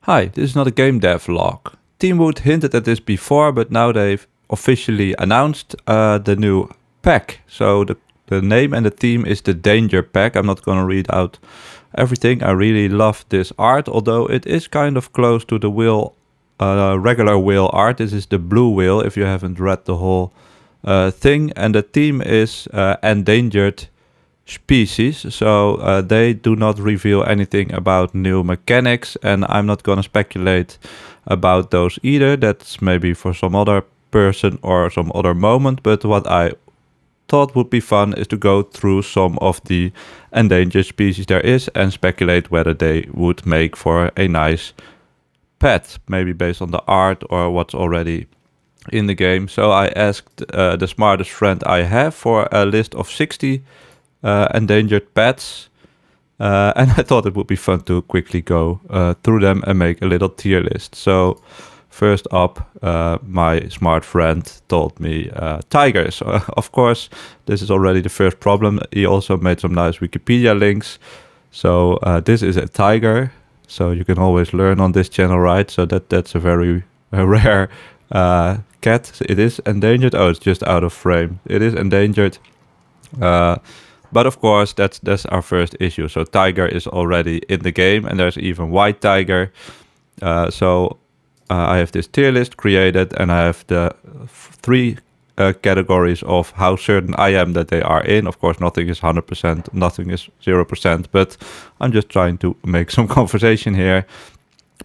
Hi, this is not a game dev log. Teamwood hinted at this before, but now they've officially announced the new pack. So the name and the theme is the Danger Pack. I'm not gonna read out everything. I really love this art, although it is kind of close to the whale, regular whale art. This is the blue whale, if you haven't read the whole thing. And the theme is endangered species, so they do not reveal anything about new mechanics, and I'm not gonna speculate about those either. That's maybe for some other person or some other moment, but what I thought would be fun is to go through some of the endangered species there is and speculate whether they would make for a nice pet, maybe based on the art or what's already in the game. So I asked the smartest friend I have for a list of 60 endangered pets. And I thought it would be fun to quickly go through them and make a little tier list. So first up, my smart friend told me tigers. Of course, this is already the first problem. He also made some nice Wikipedia links. So this is a tiger. So you can always learn on this channel, right? So that's a very rare cat. It is endangered. Oh, it's just out of frame. It is endangered. But of course, that's our first issue. So tiger is already in the game, and there's even white tiger. So I have this tier list created, and I have the three categories of how certain I am that they are in. Of course, nothing is 100%, nothing is 0%, but I'm just trying to make some conversation here.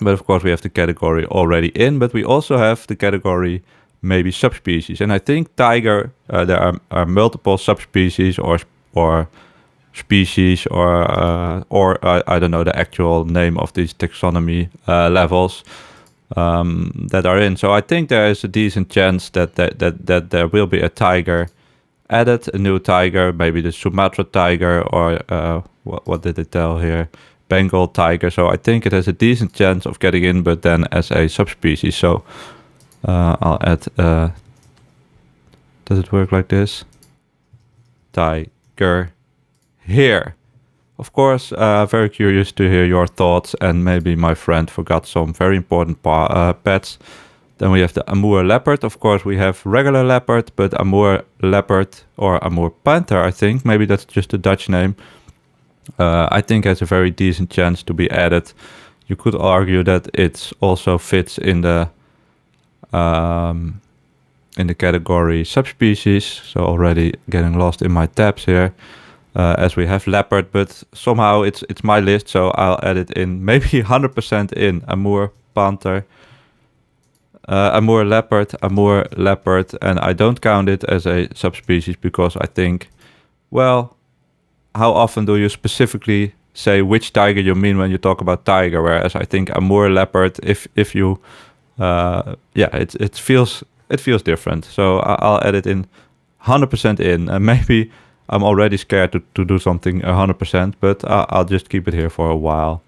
But of course, we have the category already in, but we also have the category maybe subspecies. And I think tiger, there are multiple subspecies or species or I don't know the actual name of these taxonomy levels that are in. So I think there is a decent chance that there will be a tiger added, a new tiger, maybe the Sumatra tiger or what did it tell here? Bengal tiger. So I think it has a decent chance of getting in, but then as a subspecies. So I'll add. Does it work like this? Tiger here. Of course, very curious to hear your thoughts, and maybe my friend forgot some very important pets. Then we have the Amur leopard. Of course, we have regular leopard, but Amur leopard or Amur panther, I think, maybe that's just a Dutch name, I think has a very decent chance to be added. You could argue that it also fits in the category subspecies. So already getting lost in my tabs here, as we have leopard, but somehow it's my list, so I'll add it in. Maybe 100% in Amur panther, Amur leopard, and I don't count it as a subspecies because I think, well, how often do you specifically say which tiger you mean when you talk about tiger? Whereas I think Amur leopard, if you, it feels different. So I'll add it in 100% in, and maybe I'm already scared to do something 100%, but I'll just keep it here for a while.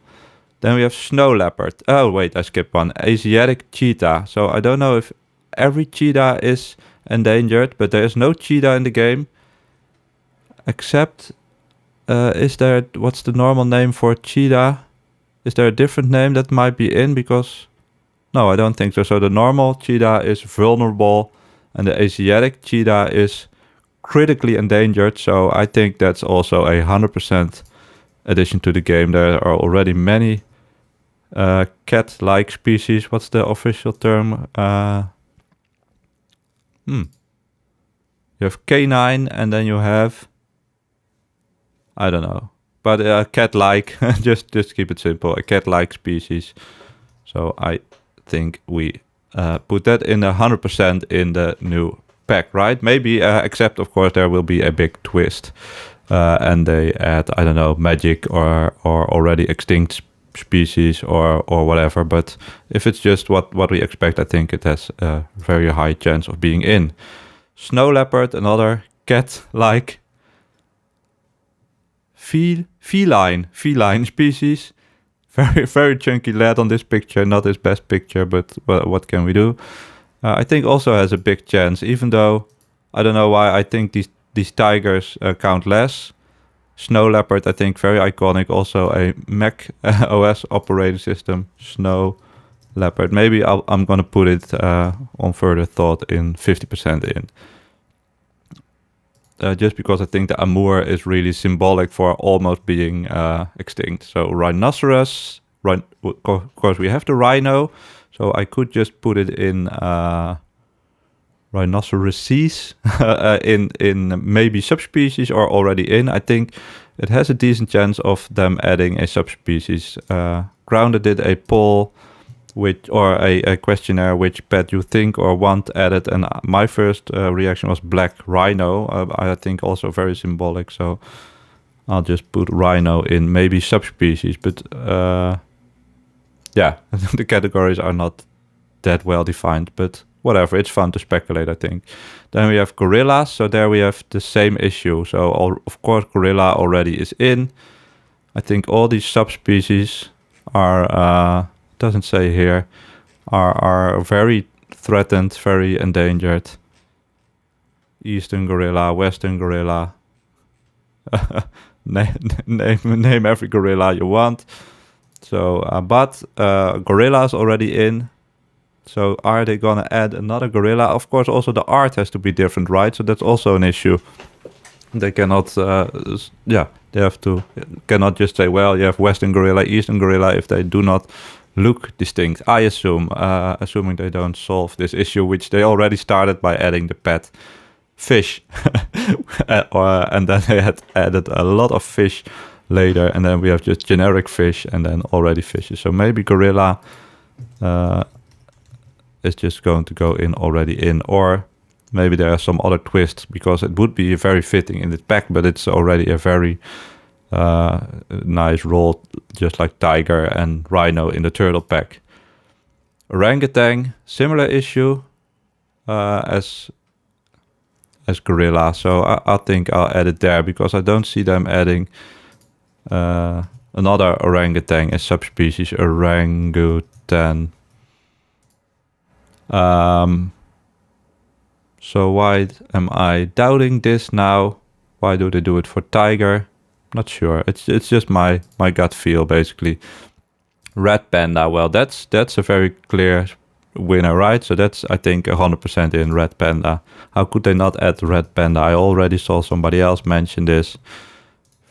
Then we have snow leopard. Oh wait, I skipped one. Asiatic cheetah. So I don't know if every cheetah is endangered, but there is no cheetah in the game, except. Is there, what's the normal name for cheetah? Is there a different name that might be in? Because, no, I don't think so. So the normal cheetah is vulnerable, and the Asiatic cheetah is critically endangered. So I think that's also a 100% addition to the game. There are already many cat-like species. What's the official term? You have canine, and then you have, I don't know, but cat-like. just keep it simple. A cat-like species. So I think we put that in 100% in the new pack, right? Maybe, except of course there will be a big twist, and they add, I don't know, magic or already extinct species or whatever. But if it's just what we expect, I think it has a very high chance of being in. Snow leopard, another cat-like feline species. Very chunky lad on this picture, not his best picture, but what can we do? I think also has a big chance, even though I don't know why I think these tigers count less. Snow Leopard, I think, very iconic. Also a Mac OS operating system. Snow Leopard. Maybe I'm gonna put it on further thought in 50% in. Just because I think the Amur is really symbolic for almost being extinct. So rhinoceros, of course we have the rhino, so I could just put it in rhinoceroses in maybe subspecies or already in. I think it has a decent chance of them adding a subspecies. Grounded did a poll a questionnaire which pet you think or want added, and my first reaction was black rhino. I think also very symbolic, so I'll just put rhino in, maybe subspecies, but yeah, the categories are not that well defined, but whatever, it's fun to speculate, I think. Then we have gorillas, so there we have the same issue. So of course gorilla already is in. I think all these subspecies are doesn't say here, are very threatened, very endangered. Eastern gorilla, Western gorilla. name every gorilla you want. So, but gorilla is already in. So are they gonna add another gorilla? Of course, also the art has to be different, right? So that's also an issue. They cannot, cannot just say, well, you have Western gorilla, Eastern gorilla, if they do not look distinct. I assume, assuming they don't solve this issue, which they already started by adding the pet fish, and then they had added a lot of fish later, and then we have just generic fish, and then already fishes. So maybe gorilla is just going to go in already in, or maybe there are some other twists, because it would be very fitting in the pack, but it's already a very nice role, just like tiger and rhino in the turtle pack. Orangutan, similar issue as gorilla, so I think I'll add it there, because I don't see them adding another orangutan as subspecies. Orangutan. So why am I doubting this now? Why do they do it for tiger? Not sure. It's just my gut feel, basically. Red panda. Well, that's a very clear winner, right? So that's, I think, 100% in red panda. How could they not add red panda? I already saw somebody else mention this.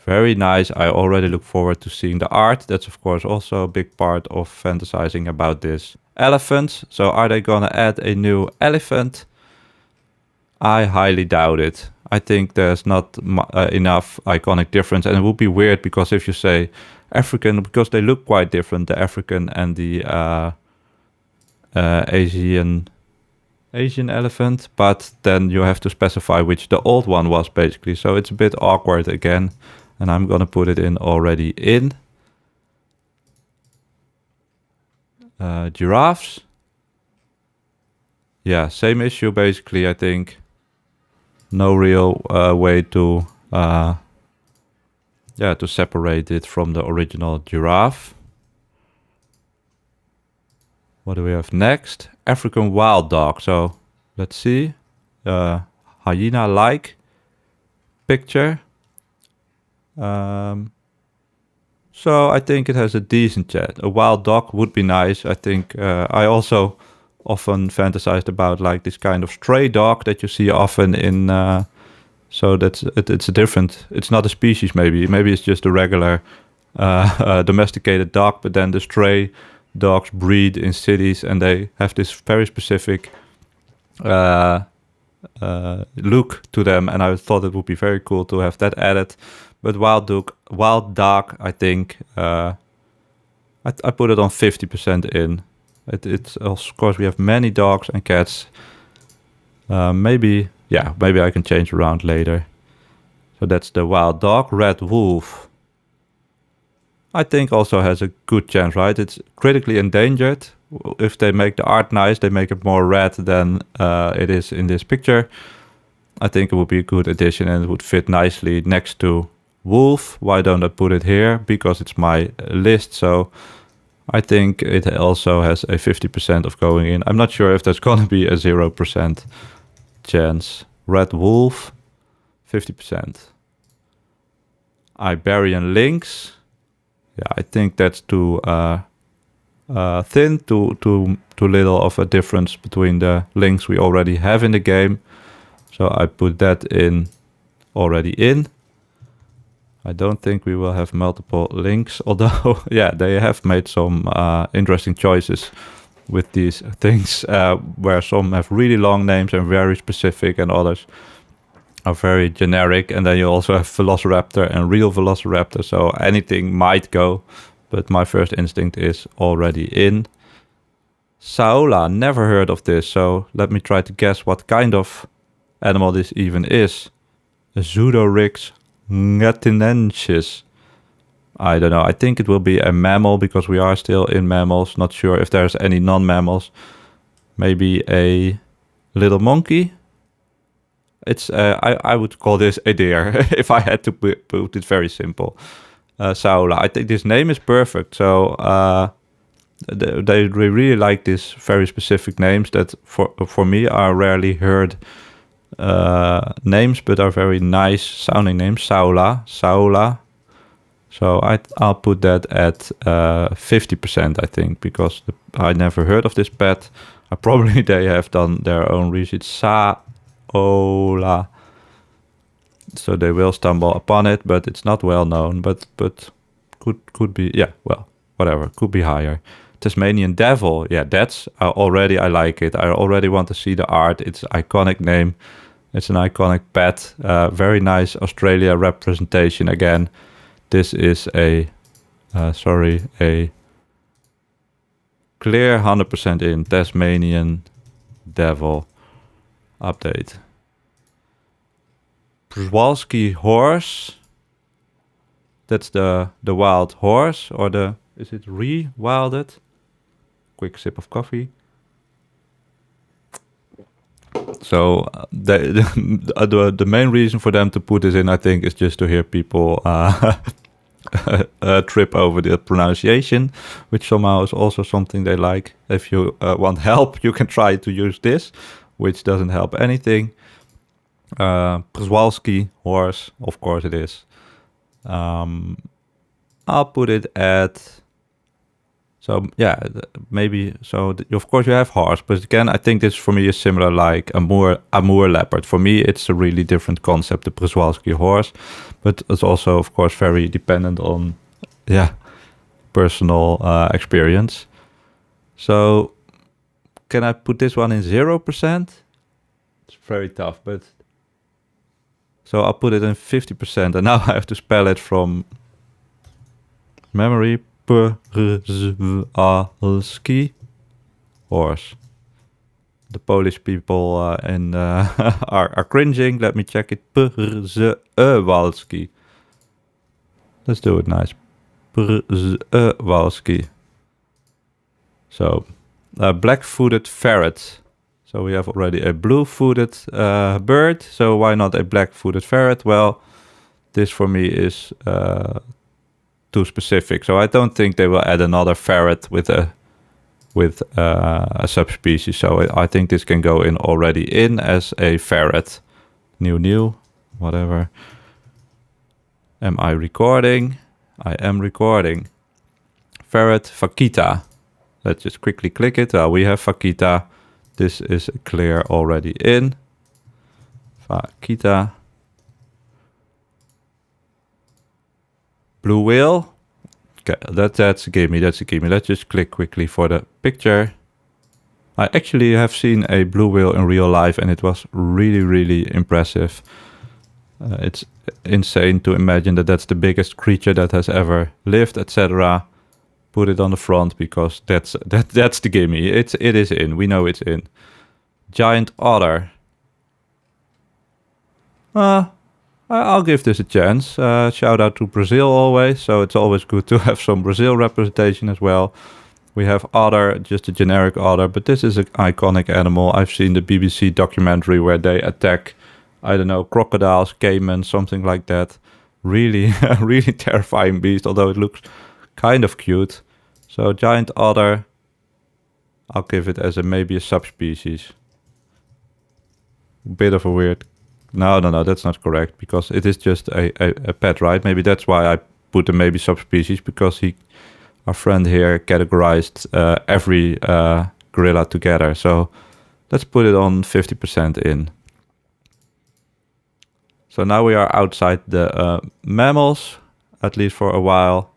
Very nice. I already look forward to seeing the art. That's, of course, also a big part of fantasizing about this. Elephants. So are they gonna add a new elephant? I highly doubt it. I think there's not enough iconic difference, and it would be weird, because if you say African, because they look quite different, the African and the Asian elephant, but then you have to specify which the old one was, basically. So it's a bit awkward again, and I'm gonna put it in already in. Giraffes. Yeah, same issue, basically, I think. No real way to to separate it from the original giraffe. What do we have next? African wild dog. So let's see. Hyena-like picture. So I think it has a decent chance. A wild dog would be nice. I think I also often fantasized about like this kind of stray dog that you see often in. So that's it's a different. It's not a species. Maybe it's just a regular domesticated dog. But then the stray dogs breed in cities, and they have this very specific look to them. And I thought it would be very cool to have that added. But wild dog, I think I put it on 50% in. It's of course we have many dogs and cats. Maybe I can change around later. So that's the wild dog. Red wolf, I think also has a good chance, right? It's critically endangered. If they make the art nice, they make it more red than it is in this picture. I think it would be a good addition, and it would fit nicely next to wolf. Why don't I put it here? Because it's my list. So I think it also has a 50% of going in. I'm not sure if there's going to be a 0% chance. Red wolf, 50%. Iberian lynx. Yeah, I think that's too thin, too little of a difference between the lynx we already have in the game. So I put that in already in. I don't think we will have multiple lynx, although, yeah, they have made some interesting choices with these things, where some have really long names and very specific, and others are very generic. And then you also have Velociraptor and real Velociraptor, so anything might go, but my first instinct is already in. Saola, never heard of this, so let me try to guess what kind of animal this even is. A Pseudorix ngatinensis. I don't know. I think it will be a mammal because we are still in mammals. Not sure if there's any non-mammals. Maybe a little monkey. It's I would call this a deer if I had to put it very simple. Saola. I think this name is perfect. So they really like these very specific names that for me are rarely heard names, but are very nice sounding names. Saola. So I'll put that at 50%, I think, because I never heard of this pet. Probably they have done their own research. Saola. So they will stumble upon it, but it's not well known. But could be, yeah, well, whatever. Could be higher. Tasmanian Devil. Yeah, that's already, I like it. I already want to see the art. It's an iconic name. It's an iconic pet. Very nice Australia representation again. This is a clear 100% in Tasmanian Devil update. Przewalski horse. That's the wild horse, or is it re-wilded? Quick sip of coffee. So the main reason for them to put this in, I think, is just to hear people trip over the pronunciation, which somehow is also something they like. If you want help, you can try to use this, which doesn't help anything. Przewalski horse, of course it is. I'll put it at... So yeah, maybe. So of course you have horse, but again, I think this for me is similar like Amur leopard. For me, it's a really different concept, the Przewalski horse, but it's also of course very dependent on personal experience. So can I put this one in 0%? It's very tough, but so I'll put it in 50%, and now I have to spell it from memory. Przewalski horse. The Polish people are cringing. Let me check it. Przewalski. Let's do it nice. Przewalski. So, black-footed ferret. So we have already a blue-footed bird. So why not a black-footed ferret? Well, this for me is too specific. So I don't think they will add another ferret with a subspecies. So I think this can go in already in as a ferret. New, whatever. Am I recording? I am recording. Ferret, vaquita. Let's just quickly click it. We have vaquita. This is clear already in. Vaquita. Blue whale. Okay, that's a gimme. Let's just click quickly for the picture. I actually have seen a blue whale in real life, and it was really, really impressive. It's insane to imagine that that's the biggest creature that has ever lived, etc. Put it on the front because that's the gimme. It is in. We know it's in. Giant otter. I'll give this a chance. Shout out to Brazil always. So it's always good to have some Brazil representation as well. We have otter, just a generic otter, but this is an iconic animal. I've seen the BBC documentary where they attack, I don't know, crocodiles, caiman, something like that. Really, really terrifying beast, although it looks kind of cute. So giant otter, I'll give it as maybe a subspecies. Bit of a weird No, that's not correct because it is just a pet, right? Maybe that's why I put the maybe subspecies because our friend here categorized every gorilla together. So let's put it on 50% in. So now we are outside the mammals, at least for a while.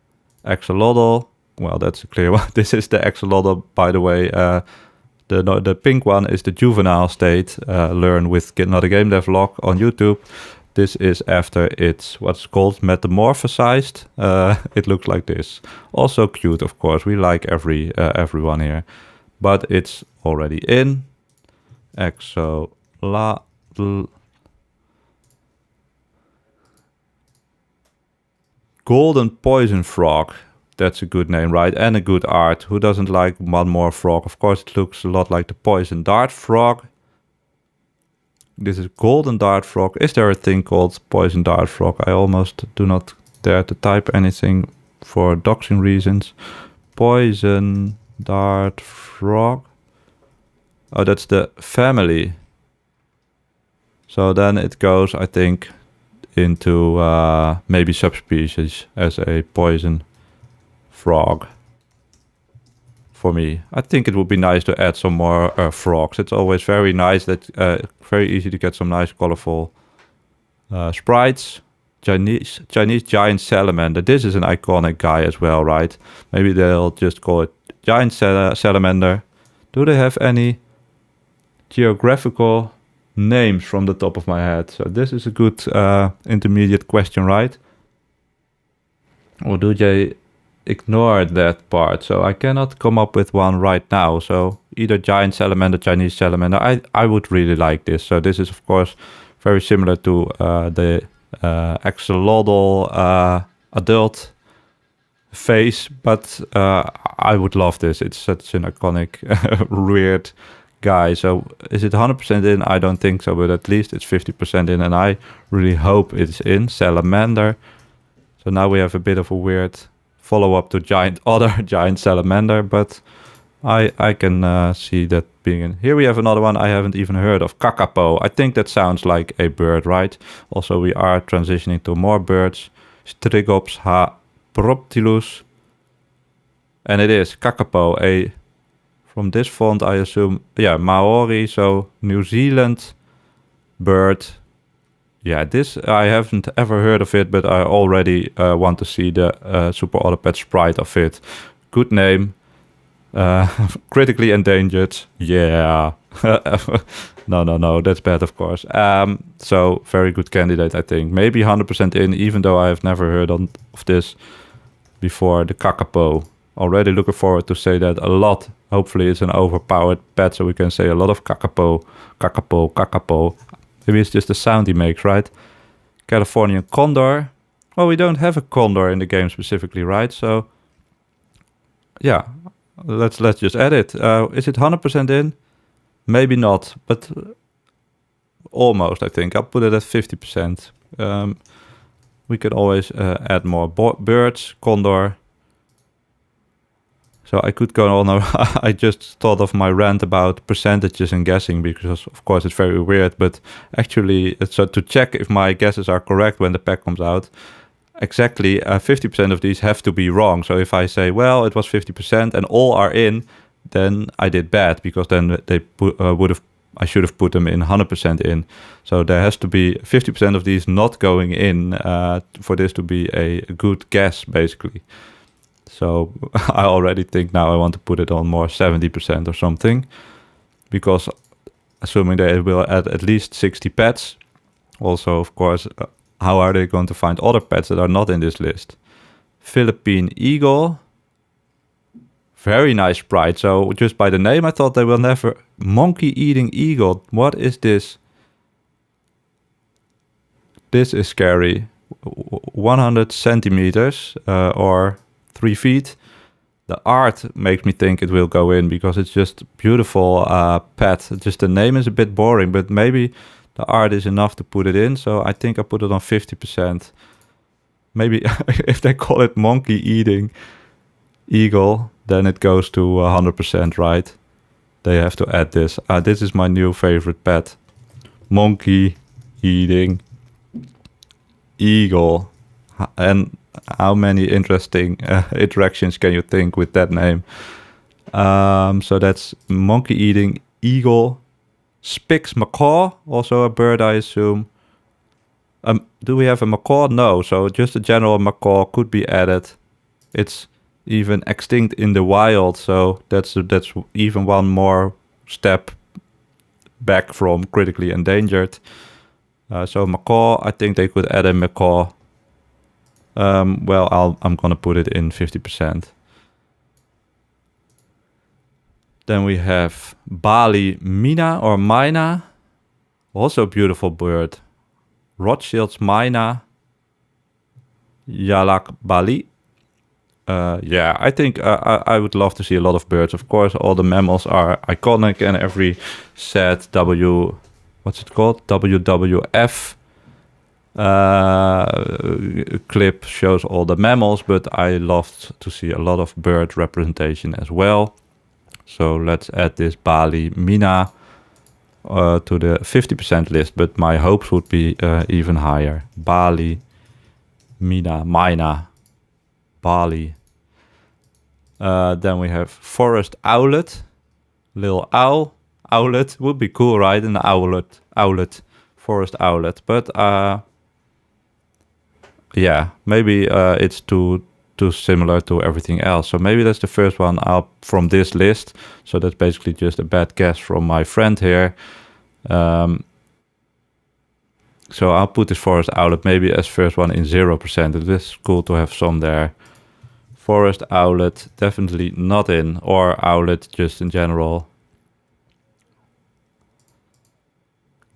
Axolotl, well, that's a clear one. This is the axolotl, by the way. The pink one is the juvenile state. Learn with Not a Game Dev Vlog on YouTube. This is after it's what's called metamorphosized. It looks like this. Also cute, of course. We like everyone here. But it's already in. Axolotl. Golden Poison Frog. That's a good name, right? And a good art. Who doesn't like one more frog? Of course, it looks a lot like the Poison Dart Frog. This is Golden Dart Frog. Is there a thing called Poison Dart Frog? I almost do not dare to type anything for doxing reasons. Poison Dart Frog. Oh, that's the family. So then it goes, I think, into maybe subspecies as a poison frog. For me, I think it would be nice to add some more frogs. It's always very nice that very easy to get some nice colorful sprites. Chinese giant salamander. This is an iconic guy as well, right? Maybe they'll just call it giant salamander. Do they have any geographical names from the top of my head? So this is a good intermediate question, right? Or do they ignore that part? So I cannot come up with one right now. So either giant salamander, Chinese salamander. I would really like this. So this is of course very similar to the axolotl adult face, but I would love this. It's such an iconic weird guy. So is it 100% in? I don't think so, but at least it's 50% in, and I really hope it's in. Salamander. So now we have a bit of a weird follow-up to other giant salamander, but I can see that being in. Here we have another one I haven't even heard of, kakapo. I think that sounds like a bird, right? Also, we are transitioning to more birds. Strigops proptilus. And it is kakapo, from this font, I assume, yeah, Maori, so New Zealand bird. Yeah, this, I haven't ever heard of it, but I already want to see the Super Autopet sprite of it. Good name. Critically endangered. Yeah. No, that's bad, of course. So, very good candidate, I think. Maybe 100% in, even though I have never heard of this before. The kakapo. Already looking forward to say that a lot. Hopefully it's an overpowered pet, so we can say a lot of kakapo, kakapo, kakapo. Maybe it's just the sound he makes, right? Californian condor. Well, we don't have a condor in the game specifically, right? So, yeah, let's just add it. Is it 100% in? Maybe not, but almost, I think. I'll put it at 50%. We could always add more birds, condor. So I could go on. I just thought of my rant about percentages and guessing because, of course, it's very weird. But actually, so to check if my guesses are correct when the pack comes out, exactly 50% of these have to be wrong. So if I say, well, it was 50% and all are in, then I did bad because then they I should have put them in 100% in. So there has to be 50% of these not going in for this to be a good guess, basically. So I already think now I want to put it on more 70% or something, because assuming they will add at least 60 pets. Also, of course, how are they going to find other pets that are not in this list? Philippine eagle. Very nice sprite. So just by the name, I thought they will never... Monkey eating eagle. What is this? This is scary. 100 centimeters or 3 feet. The art makes me think it will go in because it's just beautiful pet. Just the name is a bit boring, but maybe the art is enough to put it in. So I think I put it on 50%. Maybe if they call it monkey eating eagle, then it goes to 100%, right? They have to add this. This is my new favorite pet. Monkey eating eagle. And how many interesting interactions can you think with that name? So that's monkey eating eagle. Spix macaw, also a bird, I assume. Do we have a macaw? No, so just a general macaw could be added. It's even extinct in the wild, so that's even one more step back from critically endangered. So macaw, I think they could add a macaw. Well, I'm gonna put it in 50%. Then we have Bali Mina or Mina, also a beautiful bird. Rothschild's Mina, Yalak Bali. Yeah, I think I would love to see a lot of birds. Of course, all the mammals are iconic, and every sad WWF clip shows all the mammals, but I loved to see a lot of bird representation as well. So let's add this Bali Mina to the 50% list, but my hopes would be even higher. Bali Mina, Bali. Then we have forest owlet, little owl. Owlet would be cool, right? An owlet, forest owlet. But yeah, maybe it's too similar to everything else. So maybe that's the first one up from this list. So that's basically just a bad guess from my friend here. So I'll put this forest owlet maybe as first one in 0%. It is cool to have some there. Forest owlet definitely not in, or owlet just in general.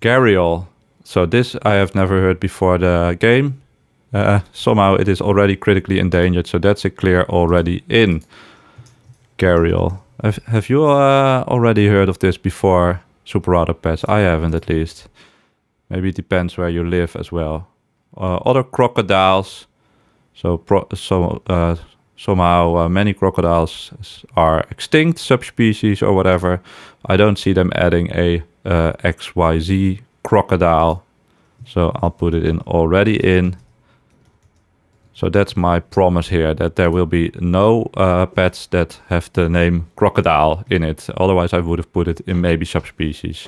Gharial. So this I have never heard before the game. Somehow it is already critically endangered, so that's a clear already in. Gharial. Have you already heard of this before, Super Other Pets? I haven't, at least. Maybe it depends where you live as well. Other crocodiles. So somehow many crocodiles are extinct, subspecies or whatever. I don't see them adding a XYZ crocodile. So I'll put it in already in. So that's my promise here, that there will be no pets that have the name crocodile in it. Otherwise I would have put it in maybe subspecies.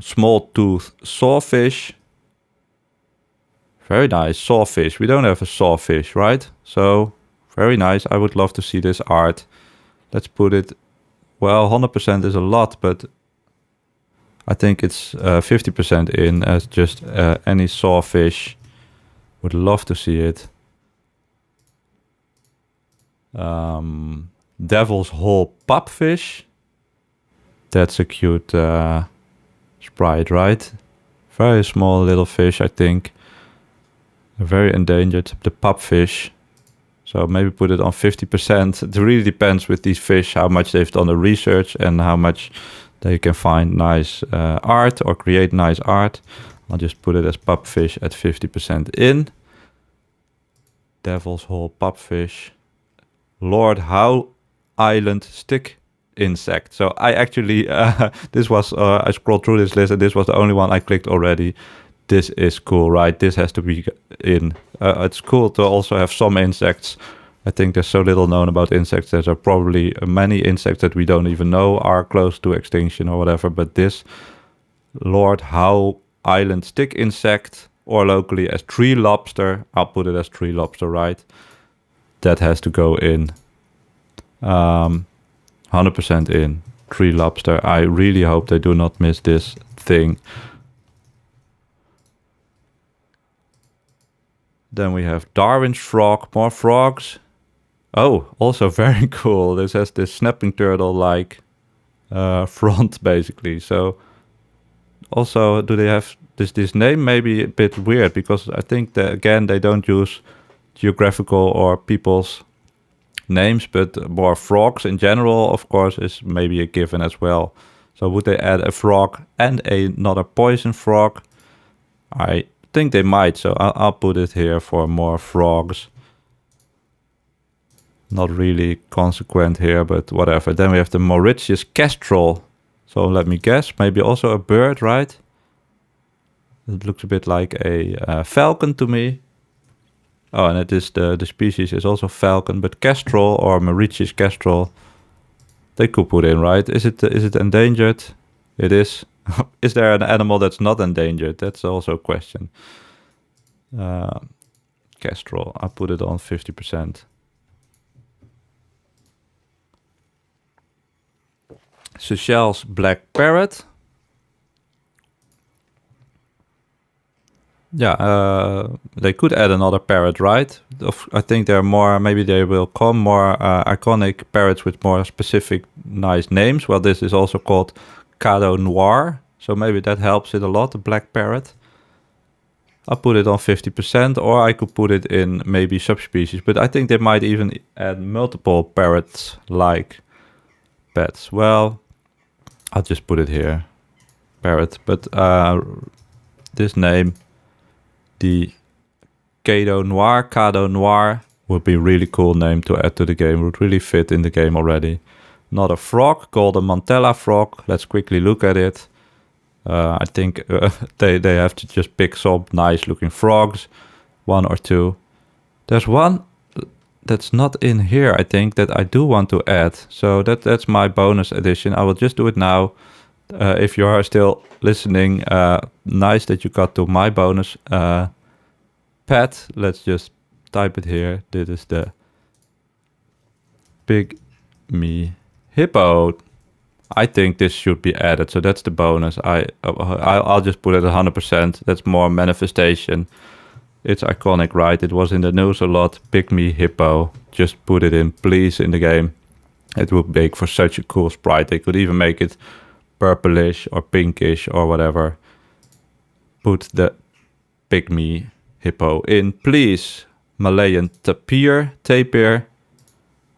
Small tooth sawfish. Very nice, sawfish. We don't have a sawfish, right? So very nice. I would love to see this art. Let's put it, well, 100% is a lot, but I think it's 50% in as just any sawfish. Would love to see it. Devil's Hole pupfish. That's a cute sprite, right? Very small little fish, I think. Very endangered, the pupfish. So maybe put it on 50%. It really depends with these fish how much they've done the research and how much they can find nice art or create nice art. I'll just put it as pupfish at 50% in. Devil's Hole pupfish. Lord Howe Island stick insect. So I actually, this was, I scrolled through this list and this was the only one I clicked already. This is cool, right? This has to be in. It's cool to also have some insects. I think there's so little known about insects. There are probably many insects that we don't even know are close to extinction or whatever. But this Lord Howe Island stick insect, or locally as tree lobster, I'll put it as tree lobster, right? That has to go in. 100% in. Tree lobster. I really hope they do not miss this thing. Then we have Darwin's frog, more frogs. Oh, also very cool. This has this snapping turtle-like front, basically. So, also, do they have this name? Maybe a bit weird, because I think that, again, they don't use geographical or people's names, but more frogs in general, of course, is maybe a given as well. So would they add a frog and another poison frog? I think they might, so I'll put it here for more frogs. Not really consequent here, but whatever. Then we have the Mauritius Kestrel. So let me guess, maybe also a bird, right? It looks a bit like a falcon to me. Oh, and it is the species is also falcon, but Kestrel or Mauritius Kestrel, they could put in, right? Is it endangered? It is. Is there an animal that's not endangered? That's also a question. Kestrel, I put it on 50%. Seychelles black parrot. Yeah, they could add another parrot, right? I think there are more, maybe they will come more iconic parrots with more specific nice names. Well, this is also called Cadeau Noir, so maybe that helps it a lot, the black parrot. I'll put it on 50%, or I could put it in maybe subspecies, but I think they might even add multiple parrots like pets. Well, I'll just put it here, parrot, but this name, the Cadeau Noir would be a really cool name to add to the game, would really fit in the game already. Not a frog, golden mantella frog. Let's quickly look at it. I think they have to just pick some nice looking frogs, one or two. There's one that's not in here, I think, that I do want to add. So that's my bonus edition. I will just do it now. If you are still listening, nice that you got to my bonus pet. Let's just type it here. This is the pygmy hippo. I think this should be added, so that's the bonus. I'll just put it at 100%. That's more manifestation. It's iconic, right? It was in the news a lot. Pygmy hippo. Just put it in, please, in the game. It would make for such a cool sprite. They could even make it purplish or pinkish or whatever. Put the pygmy hippo in, please. Malayan tapir.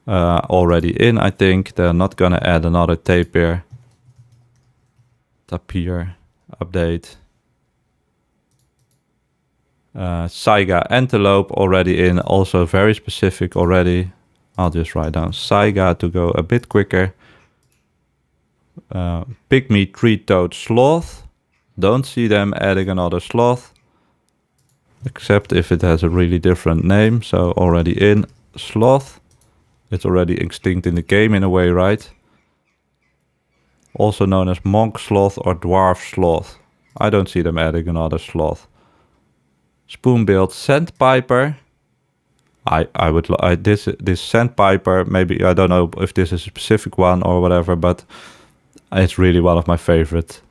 Already in, I think. They're not gonna add another tapir update. Saiga antelope already in, also very specific already. I'll just write down Saiga to go a bit quicker. Pygmy three-toed sloth. Don't see them adding another sloth, except if it has a really different name. So already in sloth. It's already extinct in the game in a way, right? Also known as monk sloth or dwarf sloth. I don't see them adding another sloth. Spoon-billed sandpiper. This sandpiper, maybe, I don't know if this is a specific one or whatever, but it's really one of my favorite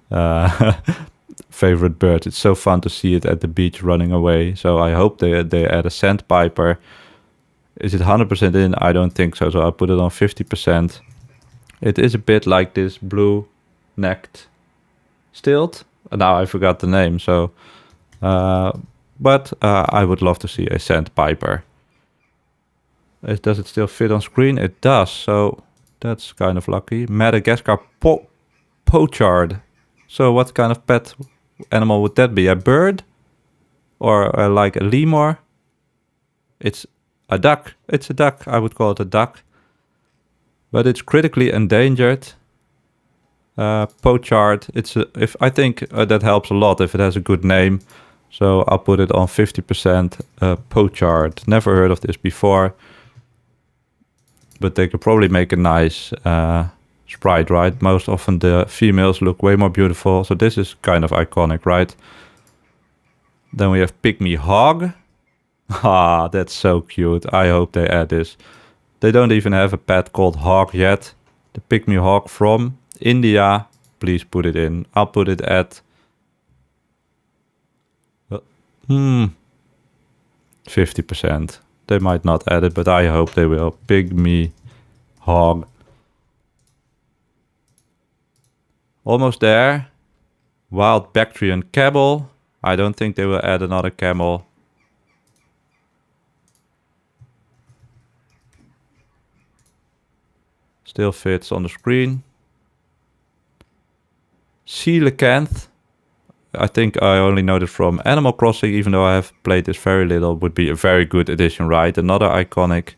favorite birds. It's so fun to see it at the beach running away. So I hope they add a sandpiper. Is it 100% in? I don't think so. So I'll put it on 50%. It is a bit like this blue-necked stilt. Now I forgot the name. So, but I would love to see a sandpiper. Does it still fit on screen? It does. So that's kind of lucky. Madagascar pochard. So what kind of pet animal would that be? A bird? Or like a lemur? It's a duck. It's a duck. I would call it a duck. But it's critically endangered. Pochard. I think that helps a lot if it has a good name. So I'll put it on 50%. Pochard. Never heard of this before. But they could probably make a nice sprite, right? Most often the females look way more beautiful. So this is kind of iconic, right? Then we have pygmy hog. Ah, that's so cute. I hope they add this. They don't even have a pet called hog yet. The pygmy hog from India. Please put it in. I'll put it at 50%. They might not add it, but I hope they will. Pygmy hog. Almost there. Wild Bactrian camel. I don't think they will add another camel. Still fits on the screen. Coelacanth. I think I only know it from Animal Crossing, even though I have played this very little. Would be a very good addition, right? Another iconic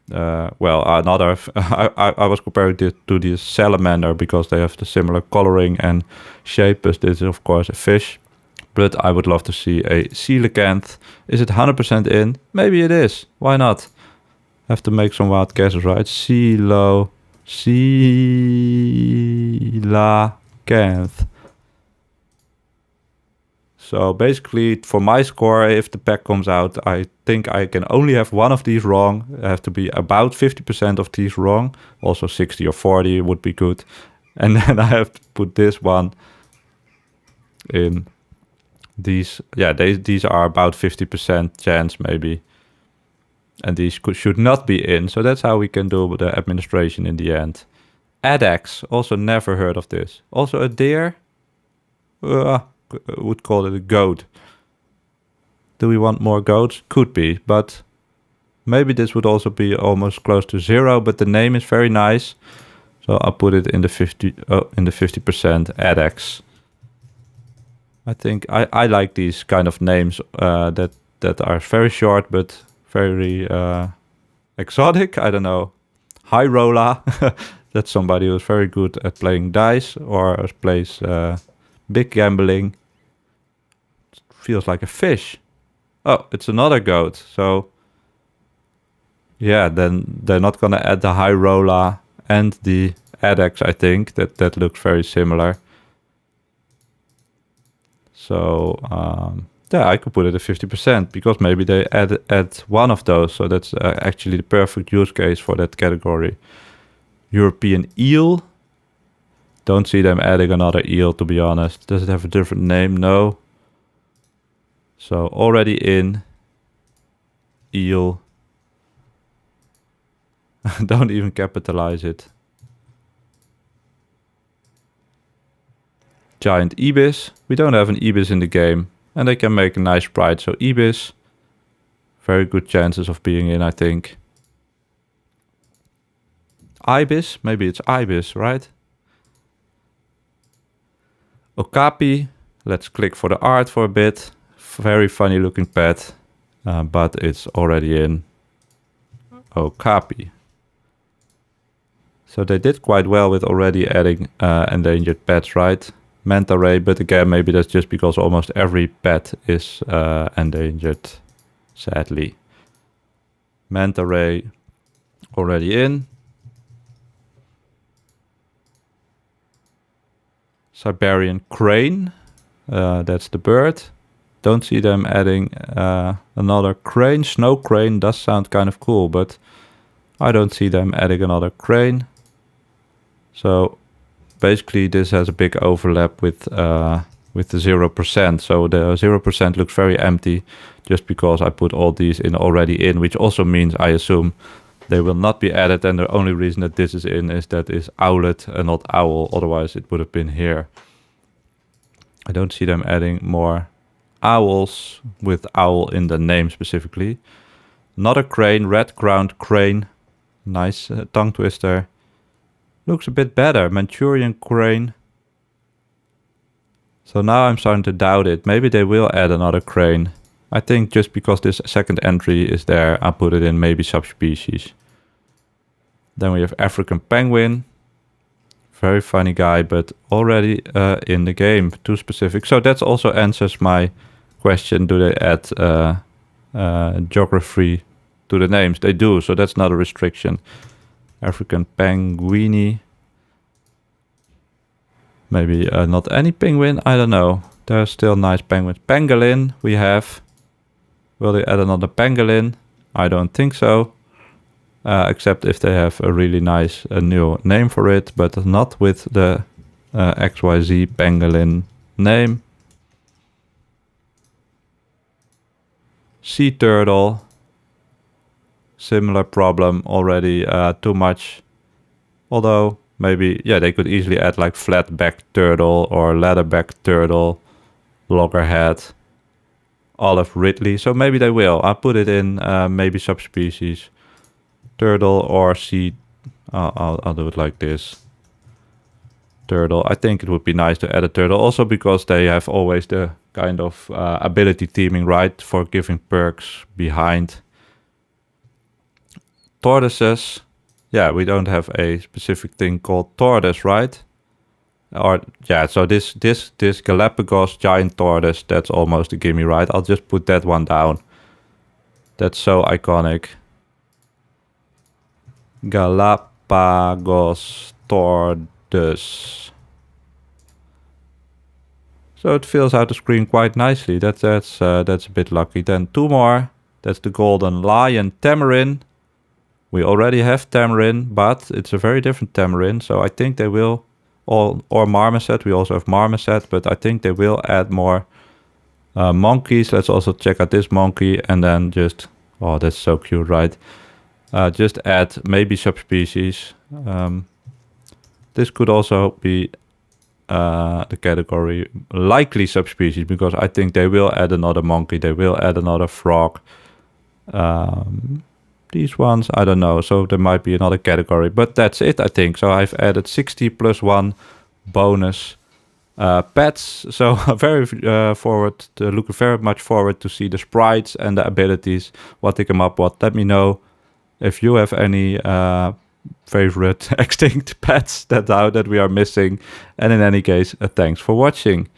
well, another. I was comparing it to the salamander because they have the similar coloring and shape, as this is of course a fish. But I would love to see a coelacanth. Is it 100% in? Maybe it is. Why not? Have to make some wild guesses, right? Coelacanth. So basically, for my score, if the pack comes out, I think I can only have one of these wrong. I have to be about 50% of these wrong. Also 60 or 40 would be good. And then I have to put this one in. These are about 50% chance maybe. And these should not be in. So that's how we can do the administration in the end. Addax, also never heard of this. Also a deer? Would call it a goat. Do we want more goats? Could be, but maybe this would also be almost close to 0, but the name is very nice. So I'll put it in the 50% Addax. I think I like these kind of names that are very short but very exotic. I don't know. High Roller. That's somebody who's very good at playing dice or plays big gambling. It feels like a fish. Oh, it's another goat. So yeah, then they're not gonna add the High Roller and the Addax. I think that looks very similar. So yeah, I could put it at 50% because maybe they add one of those. So that's actually the perfect use case for that category. European eel. Don't see them adding another eel, to be honest. Does it have a different name? No. So already in. Eel. Don't even capitalize it. Giant ibis. We don't have an ibis in the game. And they can make a nice sprite. So ibis. Very good chances of being in, I think. Ibis. Maybe it's ibis, right? Okapi. Let's click for the art for a bit. Very funny looking pet. But it's already in. Okapi. So they did quite well with already adding endangered pets, right? Manta ray, but again, maybe that's just because almost every pet is endangered, sadly. Manta ray already in. Siberian crane, that's the bird. Don't see them adding another crane. Snow crane does sound kind of cool, but I don't see them adding another crane. So basically this has a big overlap with the 0%. So the 0% looks very empty just because I put all these in already in, which also means I assume they will not be added, and the only reason that this is in is that is owlet and not owl, otherwise it would have been here. I don't see them adding more owls with owl in the name specifically. Another crane, red crowned crane. Nice tongue twister. Looks a bit better, Manchurian crane. So now I'm starting to doubt it. Maybe they will add another crane. I think just because this second entry is there, I'll put it in maybe subspecies. Then we have African penguin. Very funny guy, but already in the game. Too specific. So that also answers my question. Do they add geography to the names? They do, so that's not a restriction. African penguini. Maybe not any penguin, I don't know. There are still nice penguins. Pangolin we have. Will they add another pangolin? I don't think so. Except if they have a really nice new name for it, but not with the XYZ pangolin name. Sea turtle. Similar problem already, too much. Although maybe, yeah, they could easily add like flat-backed turtle or leather-backed turtle, loggerhead, olive ridley. So maybe they will. I'll put it in maybe subspecies. Turtle or sea. I'll do it like this. Turtle. I think it would be nice to add a turtle also because they have always the kind of ability theming, right, for giving perks behind tortoises. Yeah, we don't have a specific thing called tortoise, right? Or yeah, so this Galapagos giant tortoise, that's almost a gimme, right? I'll just put that one down. That's so iconic. Galapagos tortoise. So it fills out the screen quite nicely. That's a bit lucky. Then 2 more. That's the golden lion tamarin. We already have tamarin, but it's a very different tamarin. So I think they will, or marmoset. We also have marmoset, but I think they will add more monkeys. Let's also check out this monkey, and then just, oh, that's so cute, right? Just add maybe subspecies. This could also be the category likely subspecies, because I think they will add another monkey, they will add another frog. These ones, I don't know, so there might be another category, but that's it, I think. So I've added 60 plus 1 bonus pets, so looking very much forward to see the sprites and the abilities, what they come up with. Let me know if you have any favorite extinct pets that we are missing. And in any case, thanks for watching.